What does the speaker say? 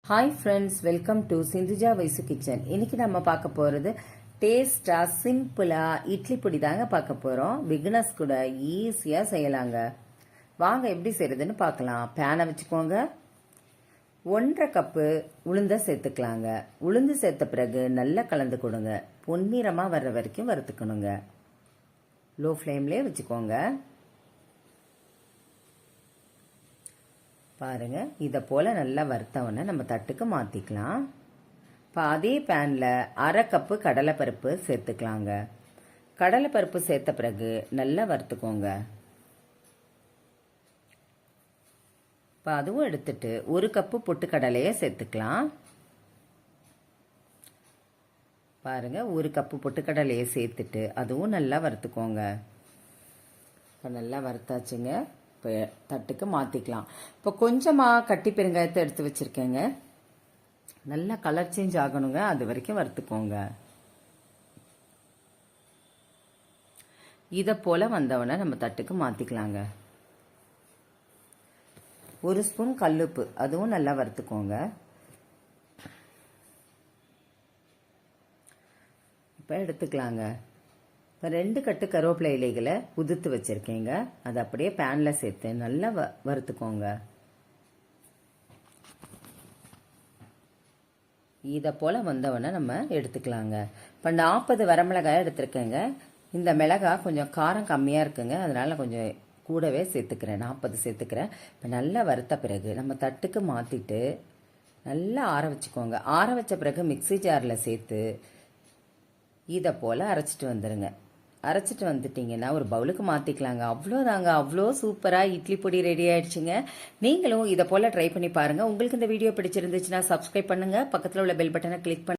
Hi friends, welcome to Sindhuja Vaisu kitchen. இன்னைக்கு நம்ம பார்க்க போகிறது டேஸ்டாக சிம்பிளாக இட்லி பொடி தாங்க பார்க்க போகிறோம். பிகினர்ஸ் கூட ஈஸியாக செய்யலாங்க. வாங்க எப்படி செய்கிறதுன்னு பார்க்கலாம். பேனை வச்சுக்கோங்க. 1.5 கப்பு உளுந்தை சேர்த்துக்கலாங்க. உளுந்து சேர்த்த பிறகு நல்லா கலந்து கொடுங்க. பொன்னிறமாக வர்ற வரைக்கும் வறுத்துக்கணுங்க. லோ ஃப்ளேம்லேயே வச்சுக்கோங்க. பாருங்க, இதை போல் நல்லா வறுத்தவொடனே நம்ம தட்டுக்கு மாற்றிக்கலாம். இப்போ அதே பேனில் 1/2 கப்பு கடலைப்பருப்பு சேர்த்துக்கலாங்க. கடலைப்பருப்பு சேர்த்த பிறகு நல்லா வறுத்துக்கோங்க. இப்போ அதுவும் எடுத்துட்டு 1 கப்பு பொட்டுக்கடலையை சேர்த்துக்கலாம். பாருங்க, 1 கப்பு பொட்டுக்கடலையை சேர்த்துட்டு அதுவும் நல்லா வறுத்துக்கோங்க. இப்போ நல்லா வறுத்தாச்சுங்க. இப்போ தட்டுக்கு மாற்றிக்கலாம். இப்போ கொஞ்சமாக கட்டி பெருங்காயத்தை எடுத்து வச்சுருக்கேங்க. நல்லா கலர் சேஞ்ச் ஆகணுங்க, அது வரைக்கும் வறுத்துக்கோங்க. இதை போல் வந்தவொடனே நம்ம தட்டுக்கு மாற்றிக்கலாங்க. 1 ஸ்பூன் கல்லுப்பு, அதுவும் நல்லா வறுத்துக்கோங்க. இப்போ எடுத்துக்கலாங்க. இப்போ 2 கட்டு கருவேப்பிலை இலைகளை உதிர்த்து வச்சுருக்கேங்க. அதை அப்படியே பேனில் சேர்த்து நல்லா வறுத்துக்கோங்க. இதை போல் வந்தவொடனே நம்ம எடுத்துக்கலாங்க. இப்போ 40 வரமிளகாய் எடுத்துருக்கேங்க. இந்த மிளகாய் கொஞ்சம் காரம் கம்மியாக இருக்குங்க, அதனால் கொஞ்சம் கூடவே சேர்த்துக்கிறேன். 40 சேர்த்துக்கிறேன். இப்போ நல்லா வறுத்த பிறகு நம்ம தட்டுக்கு மாற்றிட்டு நல்லா ஆற வச்சுக்கோங்க. ஆற வச்ச பிறகு மிக்சி ஜாரில் சேர்த்து இதை போல் அரைச்சிட்டு வந்துடுங்க. அரைச்சிட்டு வந்துட்டிங்கன்னா ஒரு பவுலுக்கு மாற்றிக்கலாங்க. அவ்வளோதாங்க, அவ்வளோ சூப்பராக இட்லி பொடி ரெடி ஆயிடுச்சுங்க. நீங்களும் இதை போல் ட்ரை பண்ணி பாருங்கள். உங்களுக்கு இந்த வீடியோ பிடிச்சிருந்துச்சுன்னா சப்ஸ்கிரைப் பண்ணுங்கள். பக்கத்தில் உள்ள பெல் பட்டனை கிளிக் பண்ணி